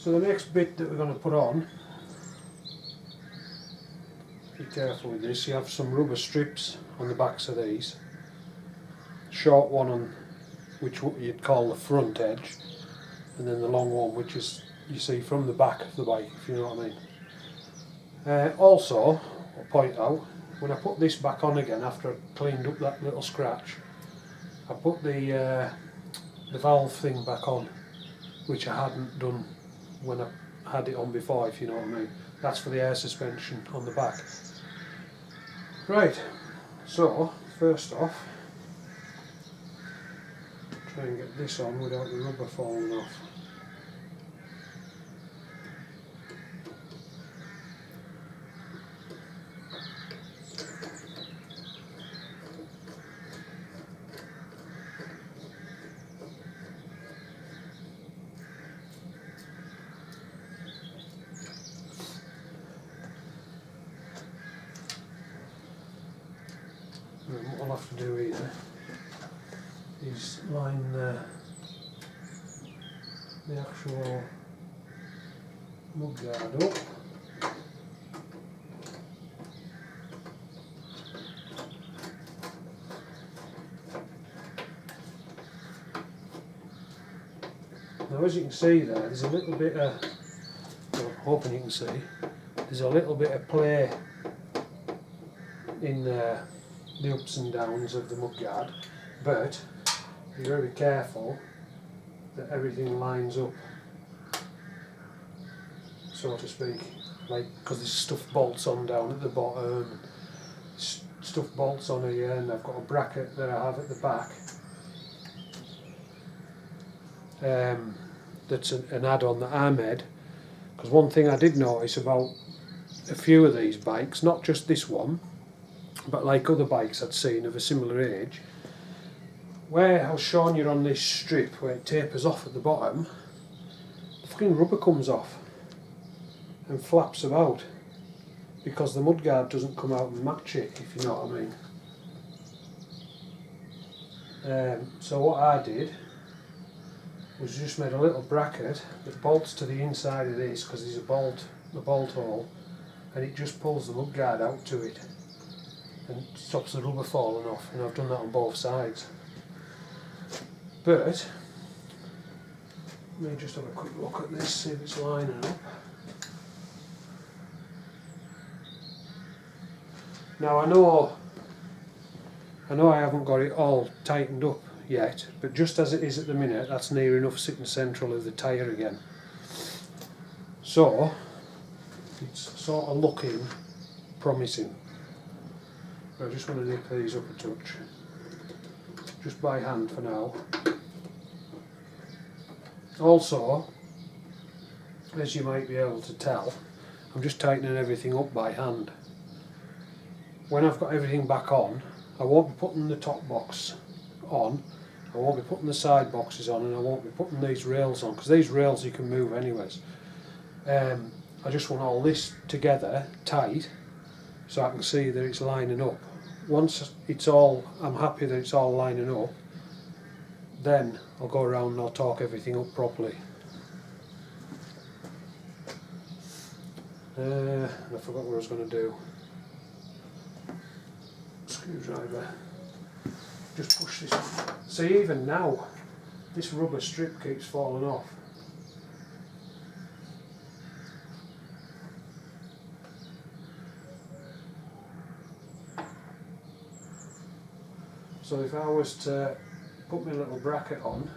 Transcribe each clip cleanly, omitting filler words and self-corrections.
So the next bit that we're going to put on, be careful with this, you have some rubber strips on the backs of these. Short one on which you'd call the front edge, and then the long one which is you see from the back of the bike, if you know what I mean. Also, I'll point out, when I put this back on again after I cleaned up that little scratch, I put the valve thing back on, which I hadn't done when I had it on before, if you know what I mean. That's for the air suspension on the back. Right, so first off, try and get this on without the rubber falling off. And what I'll have to do here is line the actual mudguard up. Now as you can see there's a little bit of, well, I'm hoping you can see, there's a little bit of play in the ups and downs of the mudguard, but you've got to be careful that everything lines up, so to speak, like, because there's stuff bolts on down at the bottom, stuff bolts on here, and I've got a bracket that I have at the back that's an add-on that I made, because one thing I did notice about a few of these bikes, not just this one, but like other bikes I'd seen of a similar age, where I was showing you on this strip where it tapers off at the bottom, the fucking rubber comes off and flaps about because the mudguard doesn't come out and match it, if you know what I mean. So what I did was just made a little bracket that bolts to the inside of this, because there's a bolt hole, and it just pulls the mudguard out to it and stops the rubber falling off, and I've done that on both sides. But let me just have a quick look at this, see if it's lining up. Now I know I haven't got it all tightened up yet, but just as it is at the minute, that's near enough sitting central of the tyre again. So it's sort of looking promising. I just want to nip these up a touch, just by hand for now. Also, as you might be able to tell, I'm just tightening everything up by hand. When I've got everything back on, I won't be putting the top box on, I won't be putting the side boxes on, and I won't be putting these rails on, because these rails you can move anyways. I just want all this together, tight, so I can see that it's lining up. Once it's all, I'm happy that it's all lining up, then I'll go around and I'll torque everything up properly. I forgot what I was going to do. Screwdriver. Just push this. See, even now, this rubber strip keeps falling off. So if I was to put my little bracket on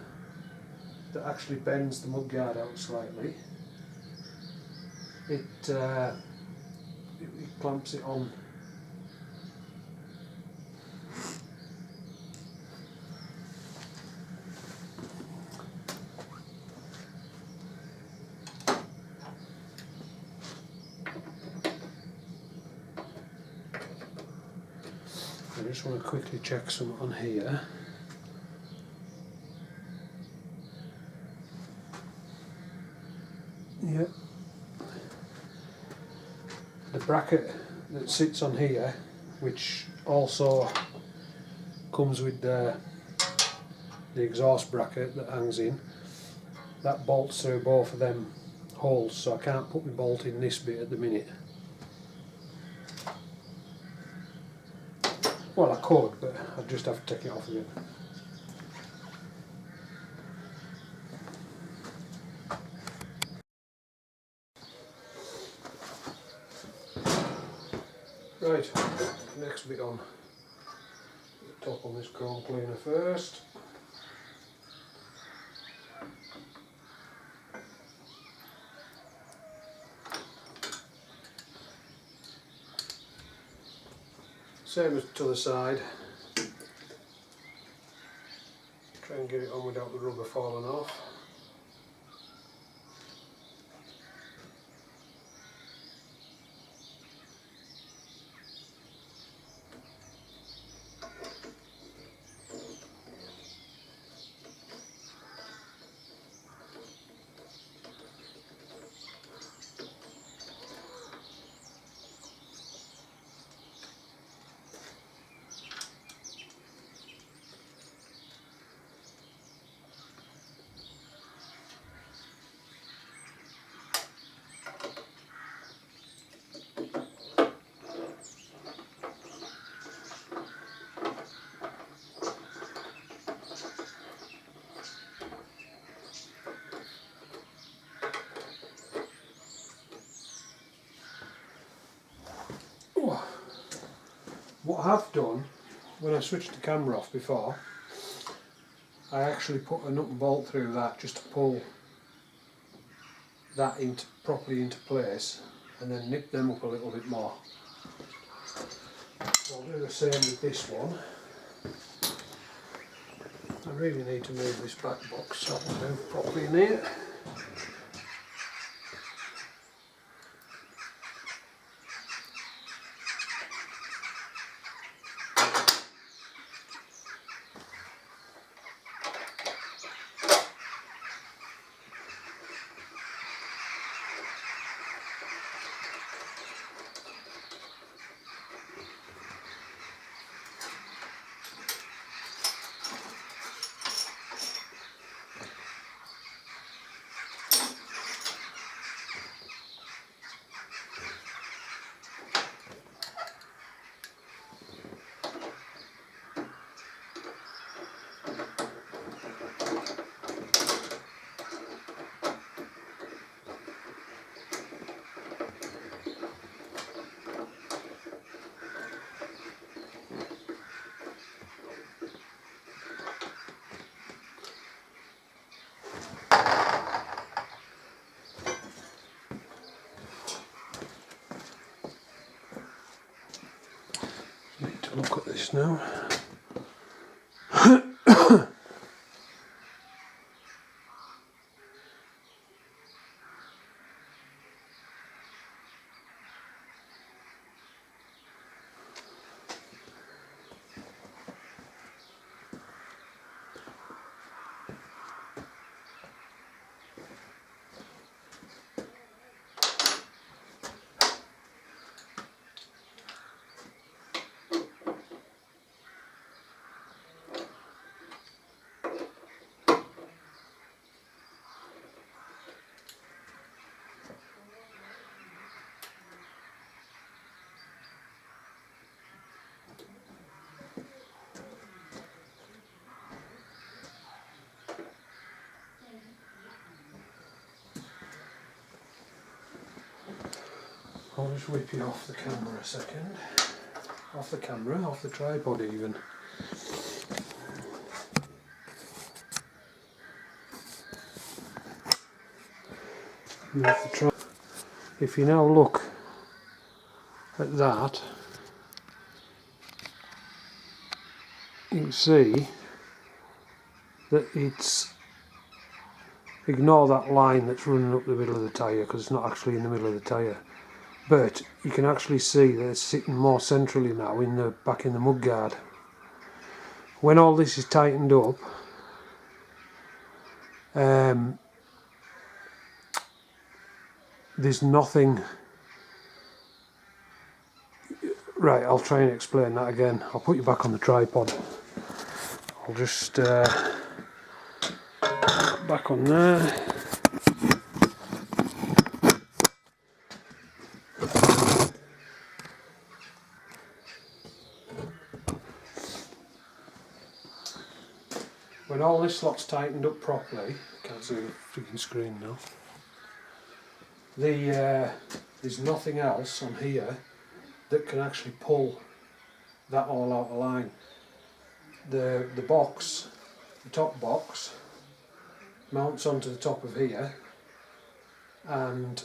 that actually bends the mudguard out slightly, it clamps it on. I just want to quickly check some on here. Yep. The bracket that sits on here, which also comes with the exhaust bracket that hangs in, that bolts through both of them holes, so I can't put my bolt in this bit at the minute. Well, I could, but I'd just have to take it off again. Right, next bit on. The top on this chrome cleaner first. Same as to the side. Try and get it on without the rubber falling off. What I have done, when I switched the camera off before, I actually put a nut and bolt through that just to pull that properly into place, and then nip them up a little bit more. So I'll do the same with this one. I really need to move this back box so I can move properly in here. Need to look at this now. I'll just whip you off the camera a second. Off the camera, off the tripod even. If you now look at that, you can see that it's, ignore that line that's running up the middle of the tyre because it's not actually in the middle of the tyre, but you can actually see that it's sitting more centrally now in the back in the mudguard. When all this is tightened up, there's nothing. Right, I'll try and explain that again. I'll put you back on the tripod. I'll just back on there. when all this lot's tightened up properly, can't see the freaking screen now, there's nothing else on here that can actually pull that all out of line. The box, the top box, mounts onto the top of here, and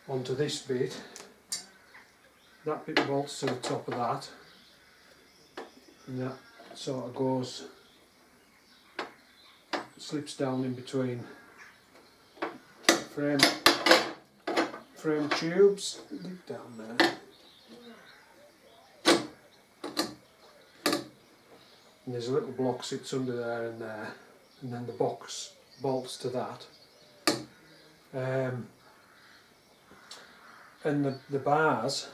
onto this bit. That bit bolts to the top of that, and that sort of goes, slips down in between frame tubes, deep down there. And there's a little block sits under there, and then the box bolts to that. And the bars,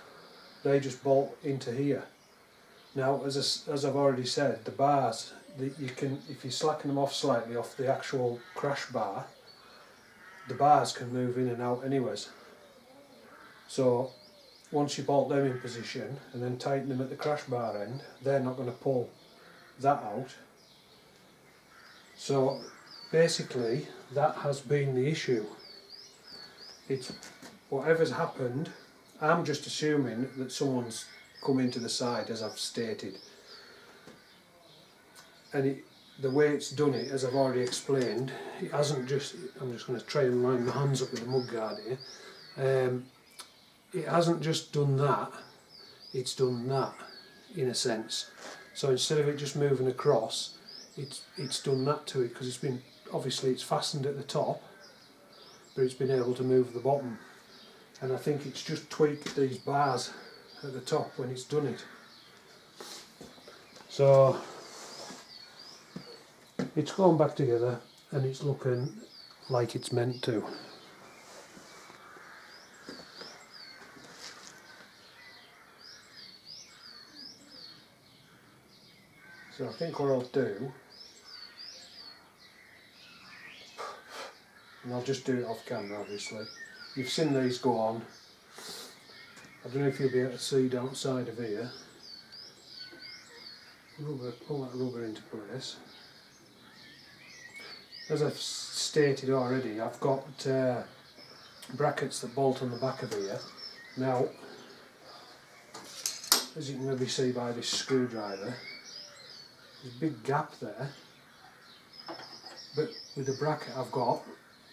they just bolt into here. Now, as I've already said, the bars, you can, if you slacken them off slightly off the actual crash bar, the bars can move in and out anyways. So once you bolt them in position and then tighten them at the crash bar end, they're not going to pull that out. So basically that has been the issue. It's whatever's happened. I'm just assuming that someone's come into the side, as I've stated, and the way it's done it, as I've already explained, it hasn't just, I'm just going to try and line my hands up with the mudguard here, it hasn't just done that, it's done that in a sense. So instead of it just moving across, it's done that to it, because it's been, obviously it's fastened at the top, but it's been able to move the bottom. And I think it's just tweaked these bars at the top when it's done it. So it's gone back together and it's looking like it's meant to. So I think what I'll do, and I'll just do it off camera obviously. You've seen these go on. I don't know if you'll be able to see down side of here. Rubber, pull that rubber into place. As I've stated already, I've got brackets that bolt on the back of here. Now, as you can maybe see by this screwdriver, there's a big gap there, but with the bracket I've got,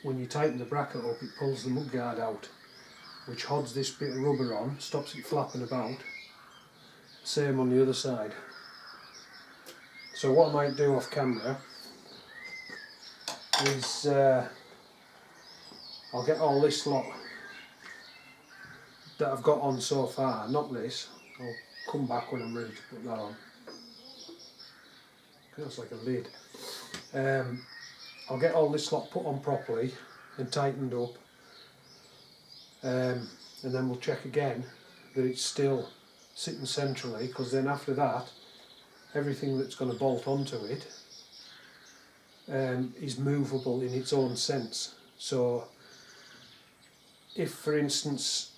when you tighten the bracket up, it pulls the mudguard out, which holds this bit of rubber on, stops it flapping about. Same on the other side. So what I might do off camera is I'll get all this lot that I've got on so far, not this, I'll come back when I'm ready to put that on. Feels like a lid. I'll get all this lot put on properly and tightened up, and then we'll check again that it's still sitting centrally, because then after that everything that's going to bolt onto it is movable in its own sense. So if for instance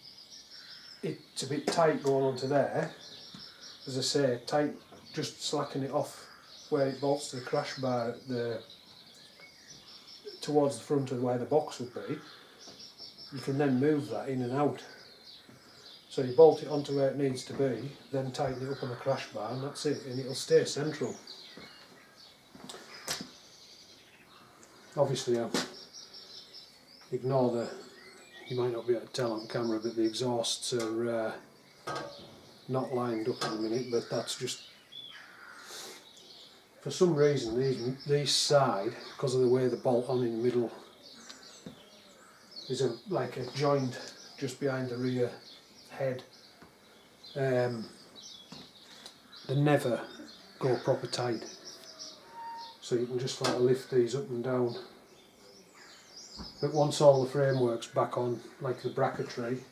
it's a bit tight going onto there, as I say, tight, just slacken it off where it bolts to the crash bar at towards the front of where the box would be, you can then move that in and out. So you bolt it onto where it needs to be, then tighten it up on the crash bar, and that's it, and it'll stay central. Obviously ignore the, you might not be able to tell on camera, but the exhausts are not lined up at the minute, but that's just, for some reason these side, because of the way the bolt on in the middle, is like a joint just behind the rear head. They never go proper tight, so you can just sort of lift these up and down. But once all the framework's back on, like the bracketry,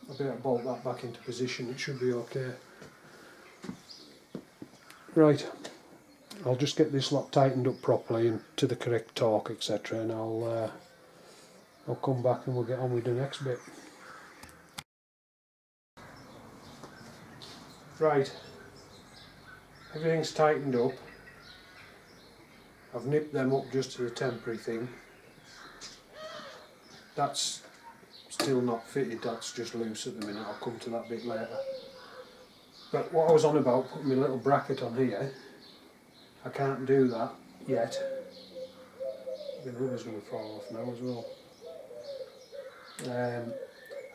I'll be able to bolt that back into position, it should be okay. Right, I'll just get this lot tightened up properly and to the correct torque, etc., and I'll come back and we'll get on with the next bit. Right, everything's tightened up. I've nipped them up just to the temporary thing. That's still not fitted, that's just loose at the minute, I'll come to that bit later. But what I was on about, putting my little bracket on here, I can't do that yet. The rubber's going to fall off now as well.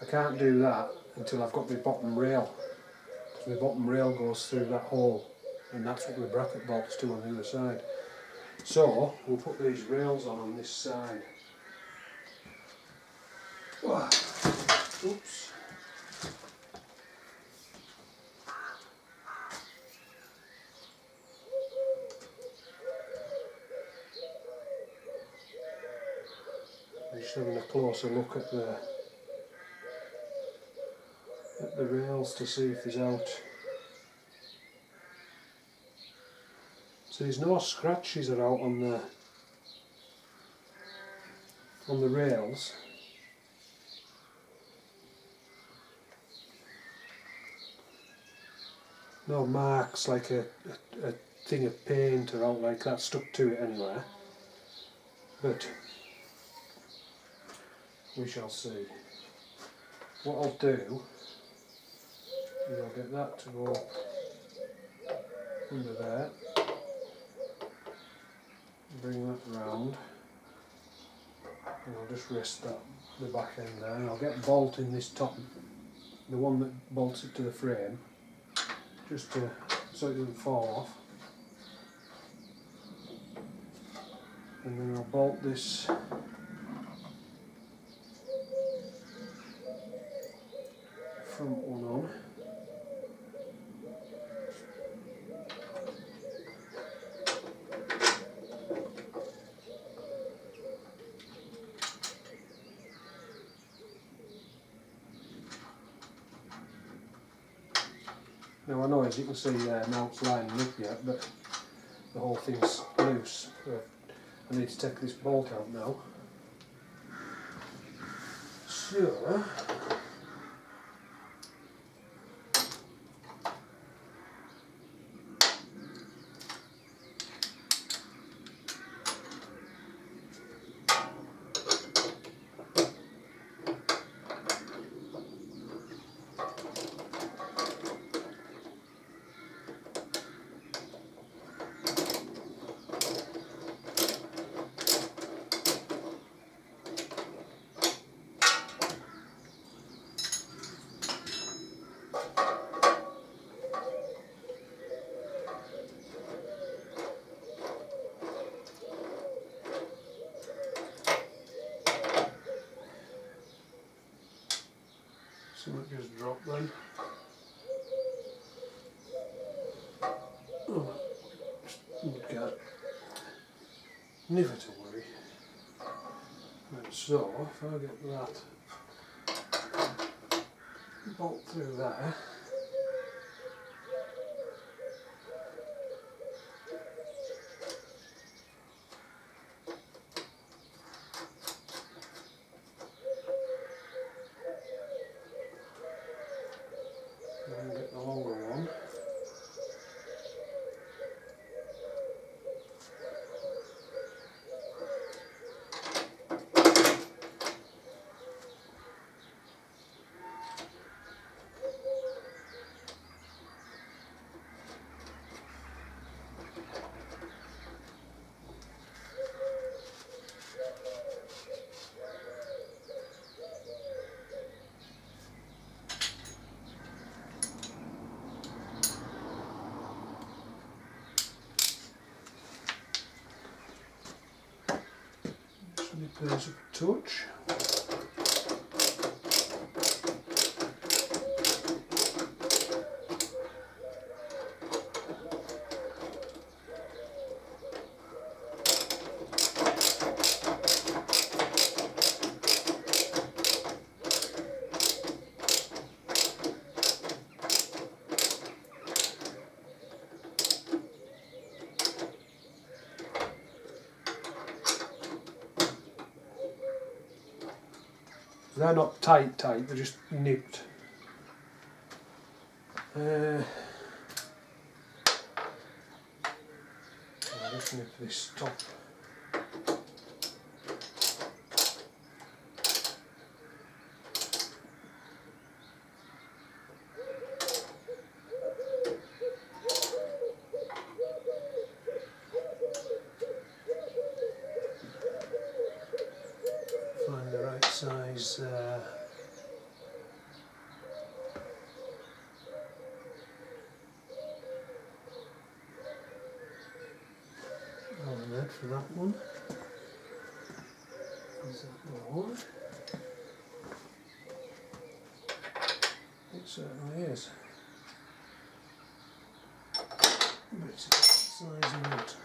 I can't do that until I've got my bottom rail, because my bottom rail goes through that hole, and that's what the bracket bolts to on the other side. So we'll put these rails on this side. Oops. I'm just having a closer look at the rails to see if there's out. So there's no scratches are out on the rails. No marks like a thing of paint or out like that stuck to it anywhere. But we shall see. What I'll do is I'll get that to go under there, bring that round, and I'll just rest the back end there, and I'll get a bolt in this top, the one that bolts it to the frame, just so it doesn't fall off. And then I'll bolt this front one on. Now I know, as you can see there, now it's lining up yet, but the whole thing's loose. So I need to take this bolt out now. So something just dropped then. Oh, just got never to worry. Right, so if I get that bolt through there, and then get the longer one. There's a touch. They're not tight, they're just nipped. snip this top. Find the right size element for that one. Is that the one? It certainly is. But it's a different size amount.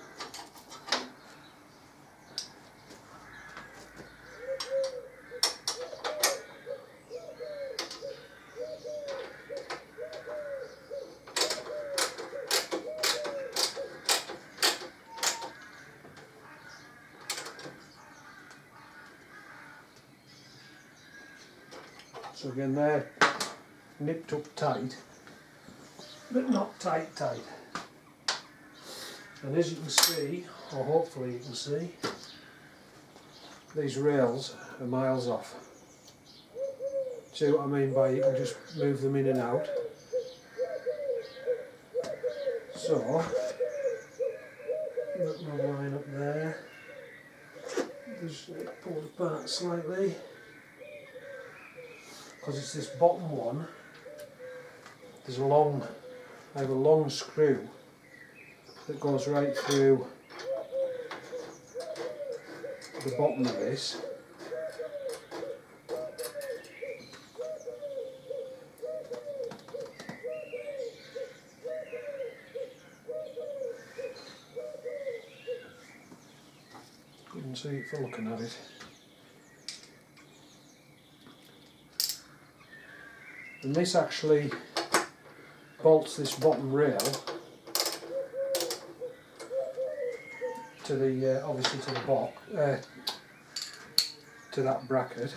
So again, they're nipped up tight, but not tight. And as you can see, or hopefully you can see, these rails are miles off. See what I mean by you can just move them in and out. So, let my line up there, just pull it apart slightly. Because it's this bottom one, I have a long screw that goes right through the bottom of this. Couldn't see it for looking at it. And this actually bolts this bottom rail to the obviously to the box, to that bracket.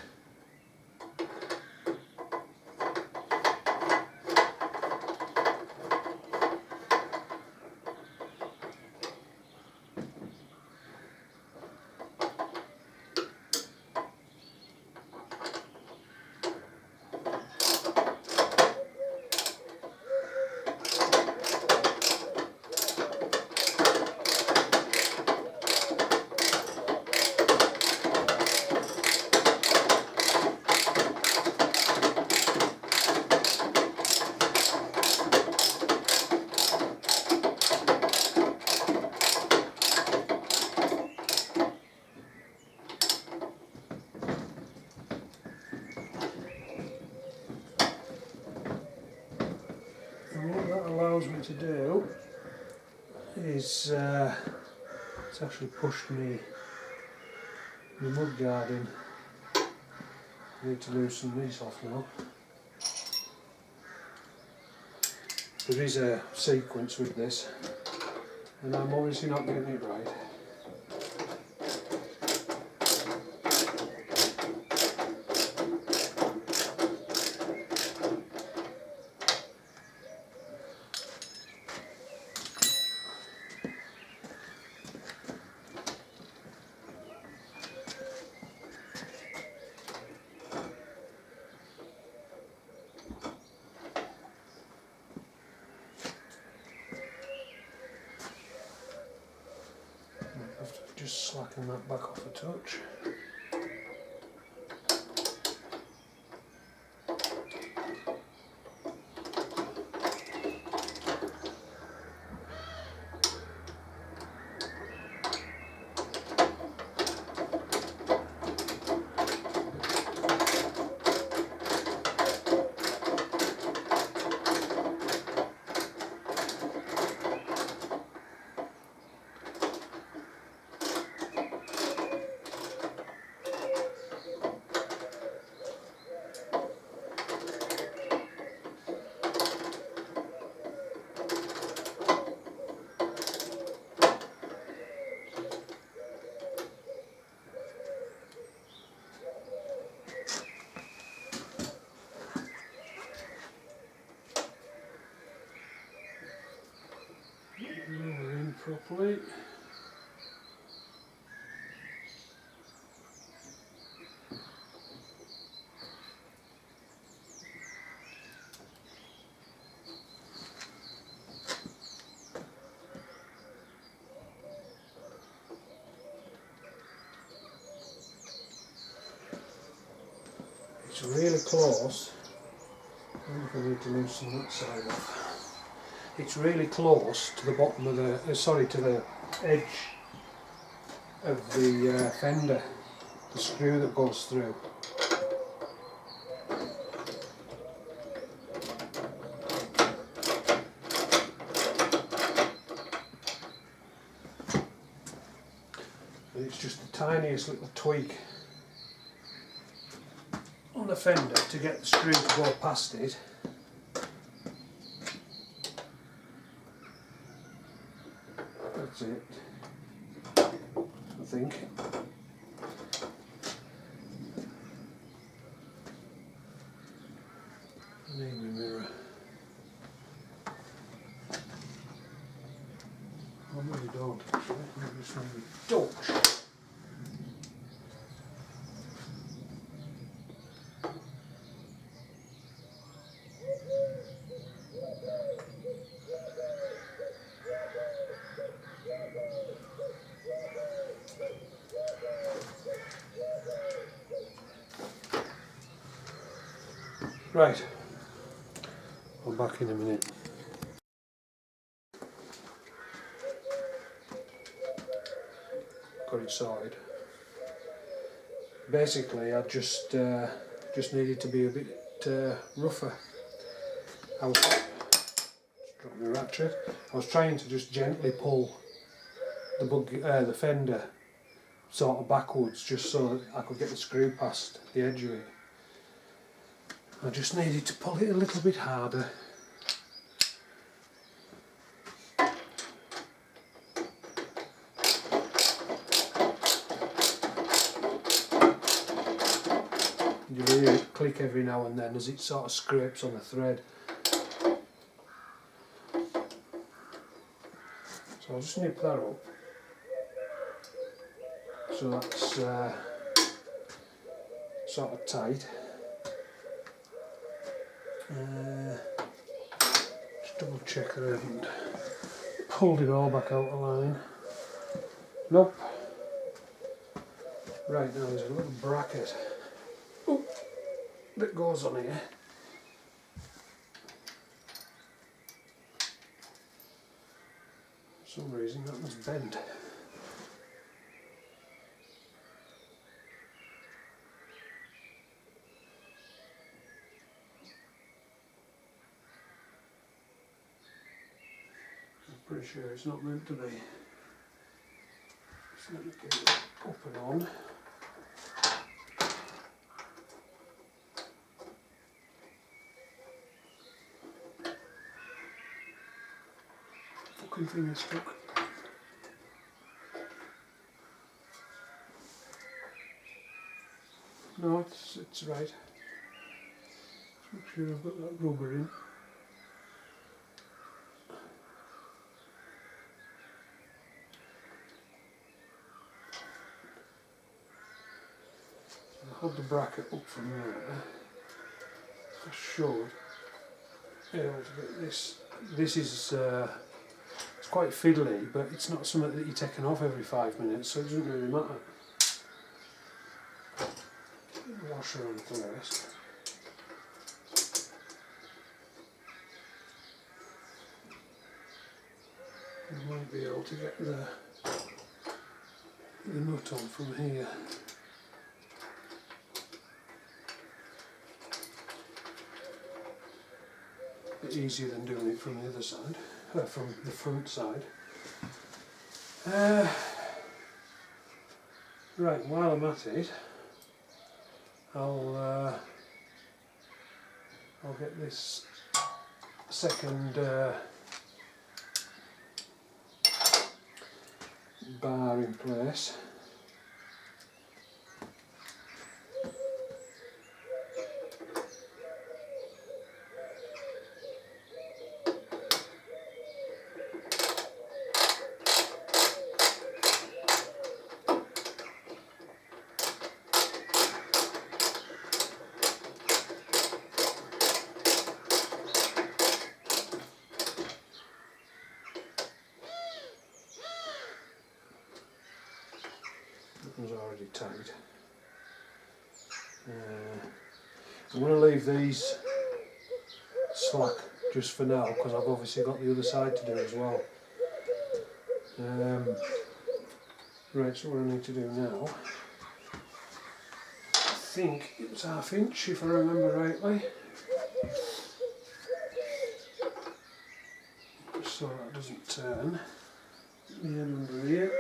And what that allows me to do is it's actually pushed me the mud guard in. I need to loosen these off now. There is a sequence with this, and I'm obviously not getting it right. I have to just slacken that back off a touch. Lower in properly. really close. I wonder if I need to loosen that side off. It's really close to the bottom of the, to the edge of the fender, the screw that goes through. And it's just the tiniest little tweak on the fender to get the screw to go past it. That's it, I think. I need my mirror. I really don't actually, I just need my torch. Right, I'm back in a minute. Got it sorted. Basically, I just needed to be a bit rougher. I was dropped my ratchet. I was trying to just gently pull the fender sort of backwards, just so that I could get the screw past the edge of it. I just needed to pull it a little bit harder. You hear it click every now and then as it sort of scrapes on the thread. So I'll just nip that up. So that's sort of tight. Just double check that I haven't pulled it all back out of line. Nope. Right, now there's a little bracket that goes on here. For some reason that was bent. I'm pretty sure it's not meant to be. Just let me get it up and on. Fucking thing is stuck. No, it's right. Make sure I've got that rubber in. I'll hold the bracket up from there. I should be able to get this. This is it's quite fiddly, but it's not something that you're taking off every 5 minutes, so it doesn't really matter. Get the washer on first. I might be able to get the nut on from here. A bit easier than doing it from the other side, from the front side. Right, while I'm at it, I'll get this second bar in place. That one's already tight. I'm going to leave these slack just for now because I've obviously got the other side to do as well. Right, so what I need to do now, I think it was 1/2 inch if I remember rightly. So that doesn't turn the end under here.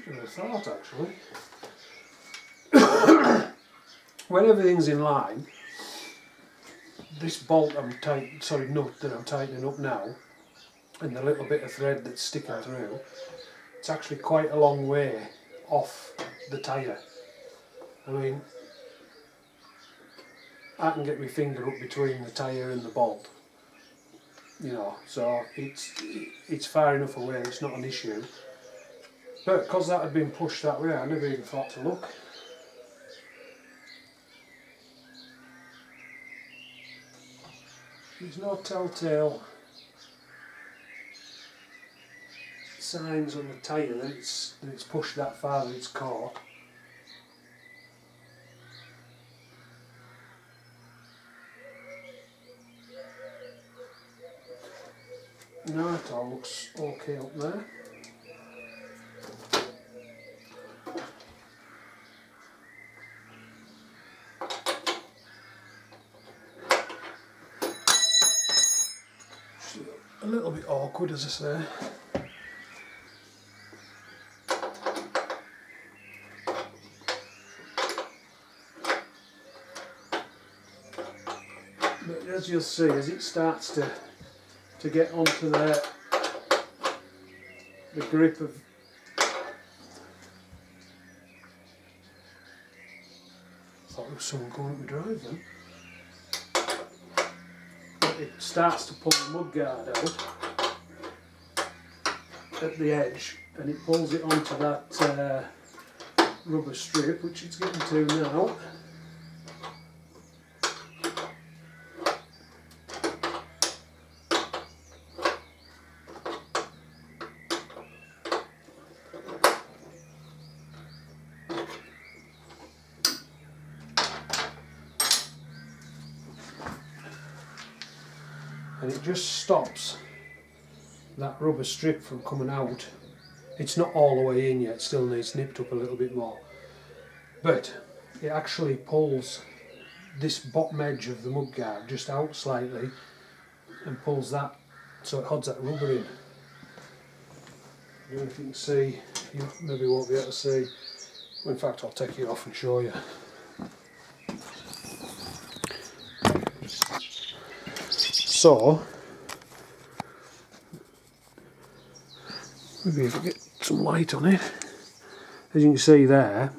Should have thought actually. When everything's in line, this bolt nut that I'm tightening up now, and the little bit of thread that's sticking through, it's actually quite a long way off the tyre. I mean, I can get my finger up between the tyre and the bolt, you know, so it's far enough away, it's not an issue. But because that had been pushed that way, I never even thought to look. There's no telltale signs on the tyre that it's pushed that far that it's caught. No, it all looks okay up there. A little bit awkward, as I say. But as you'll see, as it starts to get onto the grip of thought there was someone going up my drive then. It starts to pull the mudguard out at the edge, and it pulls it onto that rubber strip, which it's getting to now. And it just stops that rubber strip from coming out. It's not all the way in yet, it still needs nipped up a little bit more. But it actually pulls this bottom edge of the mudguard just out slightly and pulls that, so it holds that rubber in. I don't know if you can see, you maybe won't be able to see. In fact, I'll take it off and show you. So, maybe if I get some light on it, as you can see there,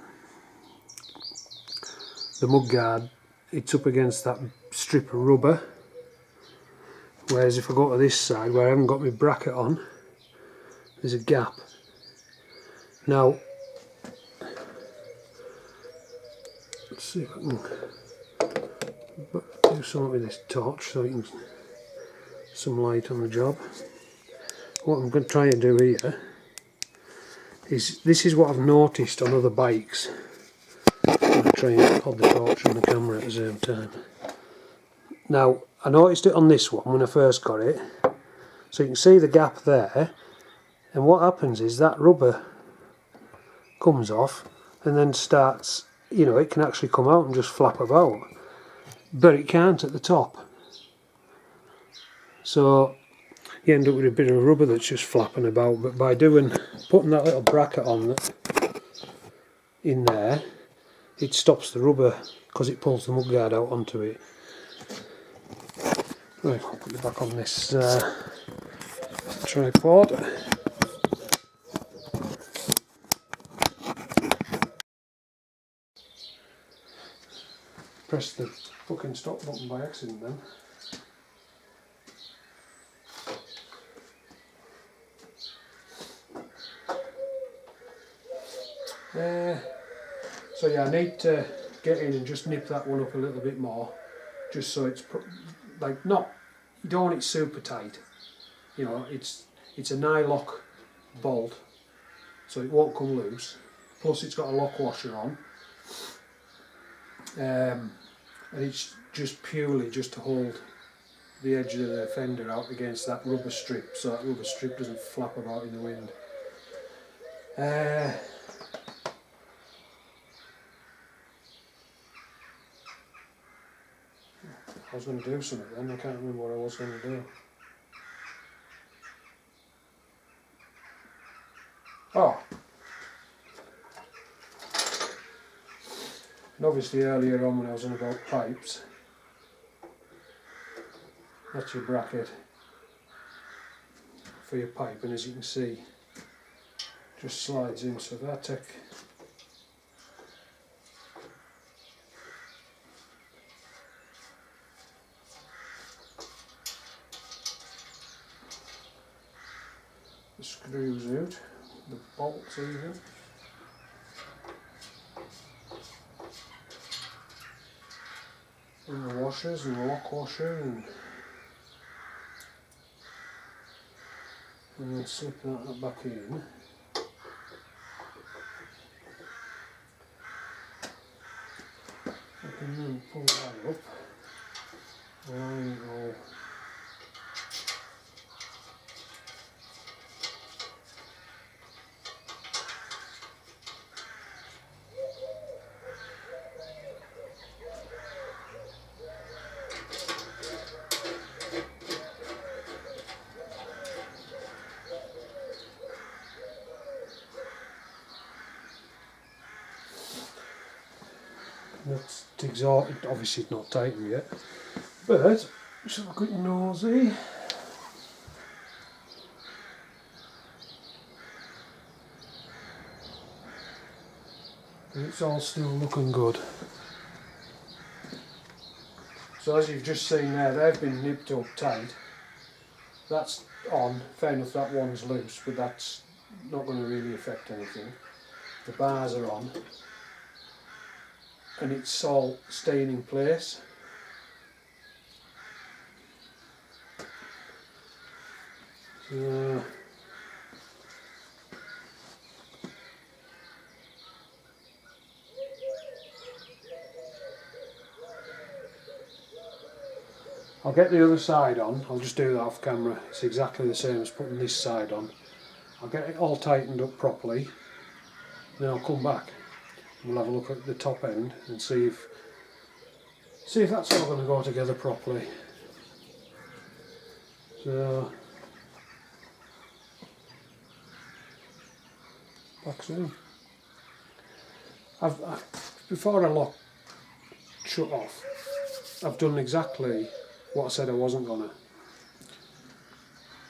the mudguard, it's up against that strip of rubber, whereas if I go to this side where I haven't got my bracket on, there's a gap. Now, let's see if I can do something with this torch so you can some light on the job. What I'm going to try and do here is, this is what I've noticed on other bikes. I'm going to try and hold the torch and the camera at the same time. Now, I noticed it on this one when I first got it, so you can see the gap there, and what happens is that rubber comes off and then starts, you know, it can actually come out and just flap about, but it can't at the top. So you end up with a bit of rubber that's just flapping about, but by putting that little bracket on in there, it stops the rubber because it pulls the mudguard out onto it. Right, I'll put it back on this tripod. pressed the fucking stop button by accident then. So yeah, I need to get in and just nip that one up a little bit more, just so it's like not, you don't want it super tight. You know, it's a nylock bolt, so it won't come loose. Plus, it's got a lock washer on, and it's just purely just to hold the edge of the fender out against that rubber strip, so that rubber strip doesn't flap about in the wind. I was going to do something then, I can't remember what I was going to do. Oh! And obviously earlier on when I was on about pipes, that's your bracket for your pipe, and as you can see, just slides in, so if I take the screws out, the bolts even, and the washers and the lock washer, and then slip that back in. I can then pull that up, line it all. That's exhausted, obviously it's not tightened yet, but just have a quick nosy. It's all still looking good. So as you've just seen there, they've been nipped up tight. That's on, fair enough that one's loose, but that's not going to really affect anything. The bars are on, and it's all staying in place. So I'll get the other side on, I'll just do that off camera, it's exactly the same as putting this side on. I'll get it all tightened up properly, then I'll come back. We'll have a look at the top end and see if that's all going to go together properly. So, back soon. Before I shut off, I've done exactly what I said I wasn't gonna.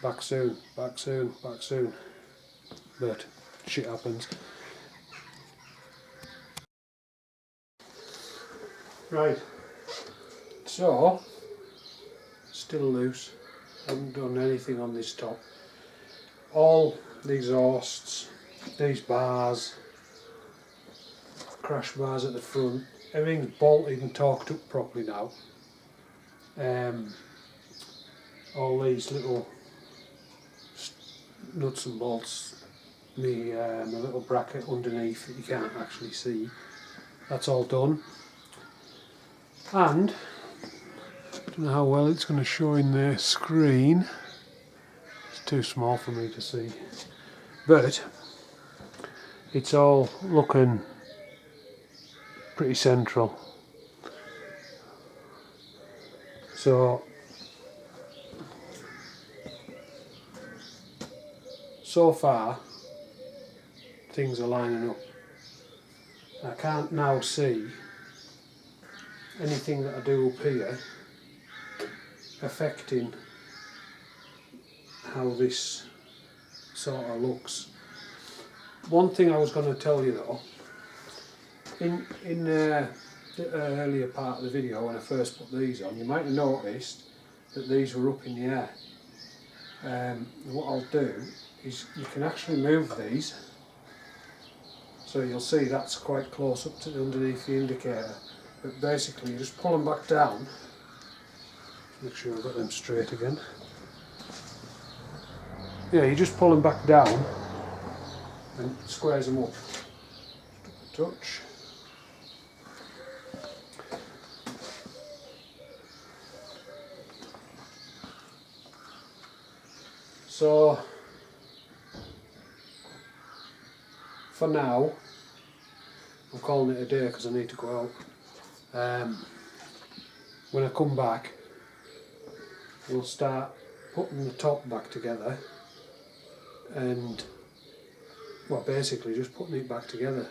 Back soon, back soon, back soon. But shit happens. Right, so, still loose, haven't done anything on this top. All the exhausts, these bars, crash bars at the front, everything's bolted and torqued up properly now. All these little nuts and bolts, the little bracket underneath that you can't actually see, that's all done. And I don't know how well it's going to show in the screen, it's too small for me to see, but it's all looking pretty central. So far things are lining up. I can't now see anything that I do up here affecting how this sort of looks. One thing I was going to tell you though, in the earlier part of the video when I first put these on, you might have noticed that these were up in the air. What I'll do is you can actually move these, so you'll see that's quite close up to underneath the indicator, but basically you just pull them back down. Make sure I've got them straight again. Yeah, you just pull them back down and squares them up. Touch. So for now, I'm calling it a day because I need to go out. When I come back, we'll start putting the top back together and, well, basically just putting it back together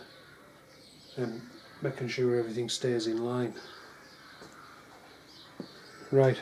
and making sure everything stays in line. Right.